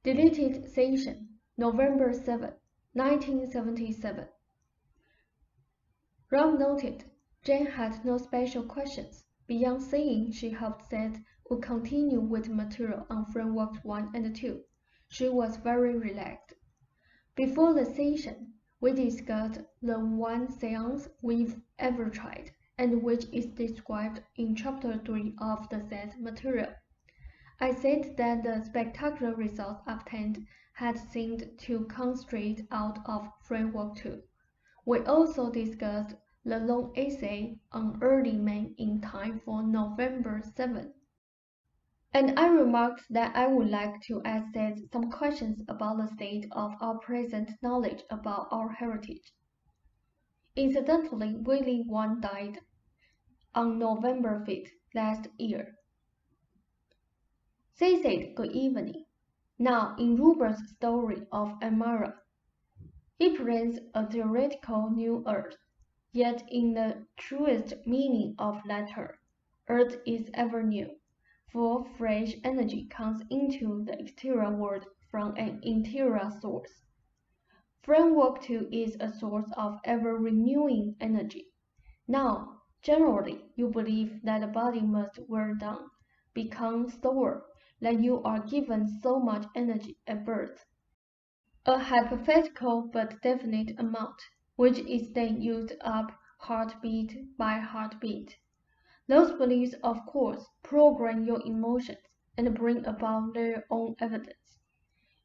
Deleted session, November 7, 1977. Ram noted Jane had no special questions, beyond saying she hoped Seth would continue with material on Framework 1 and 2. She was very relaxed. Before the session, we discussed the one seance we've ever tried, and which is described in Chapter 3 of the Seth material. I said that the spectacular results obtained had seemed to come straight out of Framework 2. We also discussed the long essay on early man in time for November 7. And I remarked that I would like to ask Seth some questions about the state of our present knowledge about our heritage. Incidentally, Willie One died on November 5th last year. They said good evening. Now, in Rupert's story of Amara, he presents a theoretical new Earth, yet in the truest meaning of that term, Earth is ever new, for fresh energy comes into the exterior world from an interior source. Framework 2 is a source of ever-renewing energy. Now, generally, you believe that the body must wear down, become slower, that you are given so much energy at birth, a hypothetical but definite amount, which is then used up heartbeat by heartbeat. Those beliefs, of course, program your emotions and bring about their own evidence.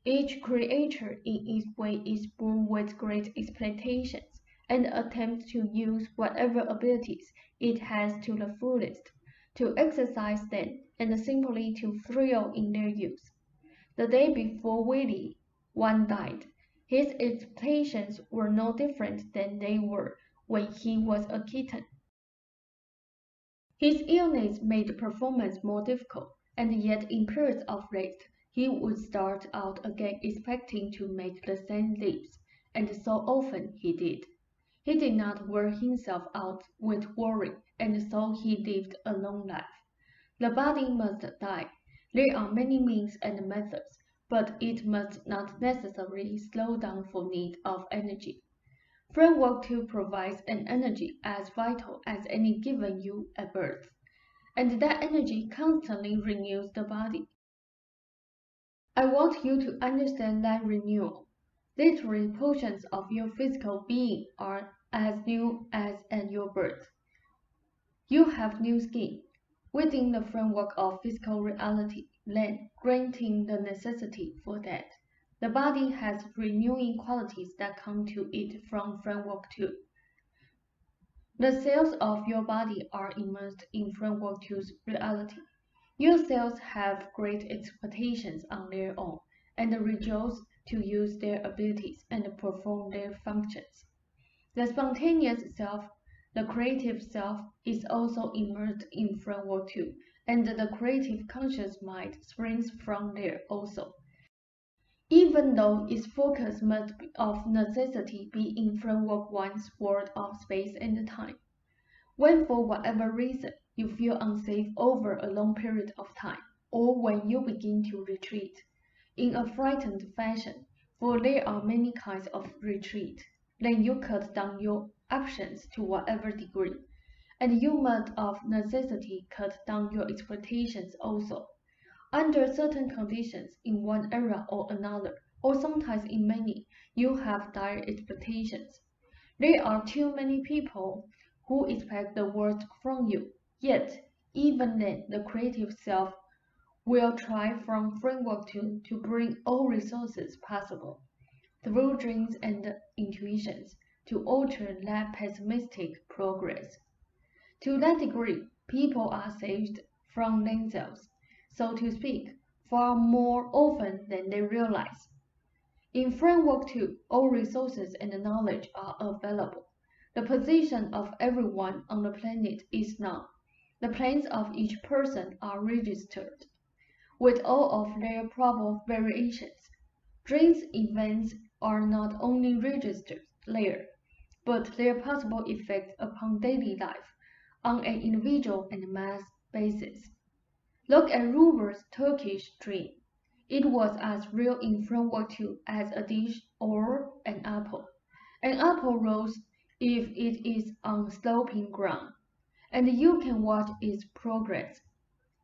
Each creature in its way is born with great expectations and attempts to use whatever abilities it has to the fullest, to exercise them and simply to thrill in their use. The day before Willie One died, his expectations were no different than they were when he was a kitten. His illness made performance more difficult, and yet in periods of rest, he would start out again expecting to make the same leaps, and so often he did. He did not wear himself out with worry, and so he lived a long life. The body must die. There are many means and methods, but it must not necessarily slow down for need of energy. Framework 2 provides an energy as vital as any given you at birth, and that energy constantly renews the body. I want you to understand that renewal. Literally portions of your physical being are as new as at your birth. You have new skin within the framework of physical reality, then granting the necessity for that. The body has renewing qualities that come to it from Framework 2. The cells of your body are immersed in Framework 2's reality. Your cells have great expectations on their own, and rejoice to use their abilities and perform their functions. The spontaneous self, the creative self, is also immersed in Framework 2, and the creative conscious mind springs from there also. Even though its focus must of necessity be in Framework 1's world of space and time. When for whatever reason you feel unsafe over a long period of time, or when you begin to retreat, in a frightened fashion, for there are many kinds of retreat, then you cut down your options to whatever degree, and you must of necessity cut down your expectations also. Under certain conditions, in one area or another, or sometimes in many, you have dire expectations. There are too many people who expect the worst from you, yet, even then, the creative self will try from Framework 2 to bring all resources possible, through dreams and intuitions, to alter that pessimistic progress. To that degree, people are saved from themselves, so to speak, far more often than they realize. In Framework 2, all resources and knowledge are available. The position of everyone on the planet is known. The plans of each person are registered, with all of their probable variations. Dreams events are not only registered there, but their possible effects upon daily life on an individual and mass basis. Look at Rupert's Turkish dream. It was as real in framework 2 as a dish or an apple. An apple rolls if it is on sloping ground, and you can watch its progress.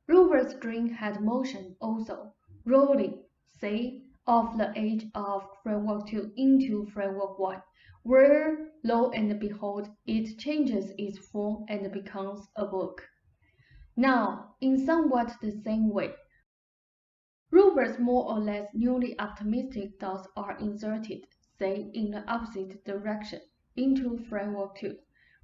Rupert's dream had motion also, rolling, say, off the edge of framework 2 into framework 1, where, lo and behold, it changes its form and becomes a book. Now, in somewhat the same way, Rupert's more or less newly optimistic thoughts are inserted, say, in the opposite direction, into framework 2,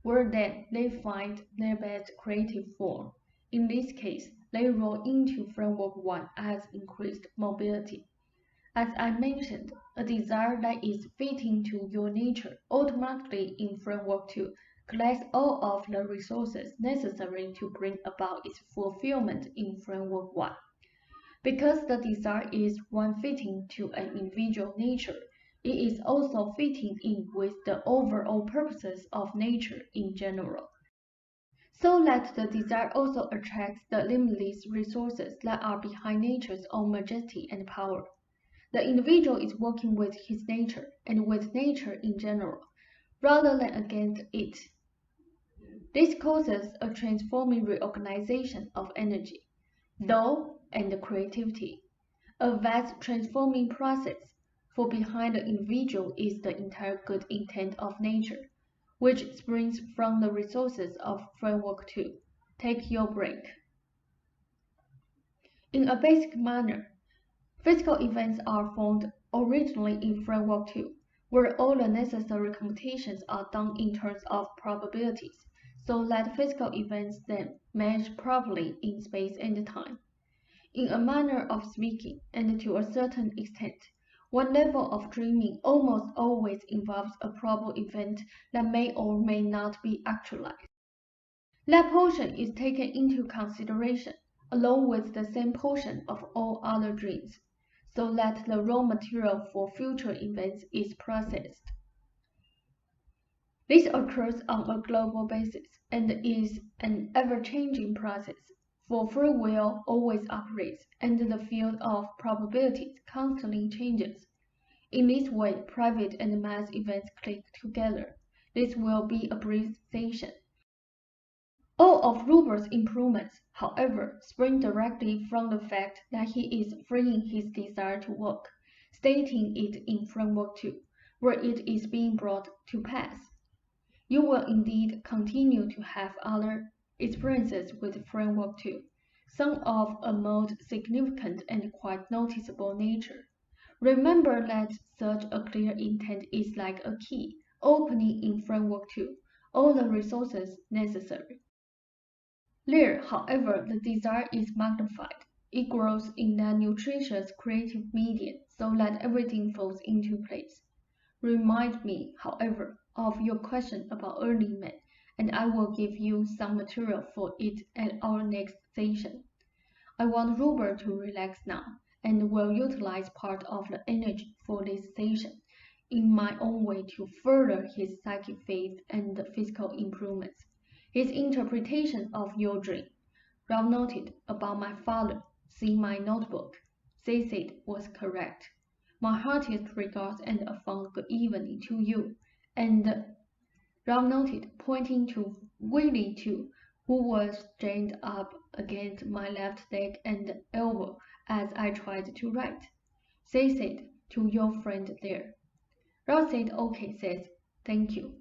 where then they find their best creative form. In this case, they roll into framework 1 as increased mobility. As I mentioned, a desire that is fitting to your nature automatically in framework 2 collects all of the resources necessary to bring about its fulfillment in framework 1. Because the desire is one fitting to an individual nature, it is also fitting in with the overall purposes of nature in general, so that the desire also attracts the limitless resources that are behind nature's own majesty and power. The individual is working with his nature and with nature in general, rather than against it. This causes a transforming reorganization of energy, thought, and creativity, a vast transforming process, for behind the individual is the entire good intent of nature, which springs from the resources of framework 2. Take your break. In a basic manner, physical events are formed originally in framework 2, where all the necessary computations are done in terms of probabilities, so that physical events then match properly in space and time. In a manner of speaking, and to a certain extent, one level of dreaming almost always involves a probable event that may or may not be actualized. That portion is taken into consideration, along with the same portion of all other dreams, so that the raw material for future events is processed. This occurs on a global basis and is an ever-changing process, for free will always operates and the field of probabilities constantly changes. In this way, private and mass events click together. This will be a brief session. All of Rupert's improvements, however, spring directly from the fact that he is freeing his desire to work, stating it in framework 2, where it is being brought to pass. You will indeed continue to have other experiences with framework 2, some of a most significant and quite noticeable nature. Remember that such a clear intent is like a key, opening in framework 2 all the resources necessary. There, however, the desire is magnified. It grows in that nutritious creative medium so that everything falls into place. Remind me, however, of your question about early men, and I will give you some material for it at our next session. I want Rupert to relax now, and will utilize part of the energy for this session in my own way to further his psychic faith and physical improvements. His interpretation of your dream, Ralph noted about my father, see my notebook, they said was correct. My heartiest regards and a fond good evening to you, and Ralph noted, pointing to Willie too, who was strained up against my left leg and elbow as I tried to write. They said, to your friend there. Ralph said, okay, says, thank you.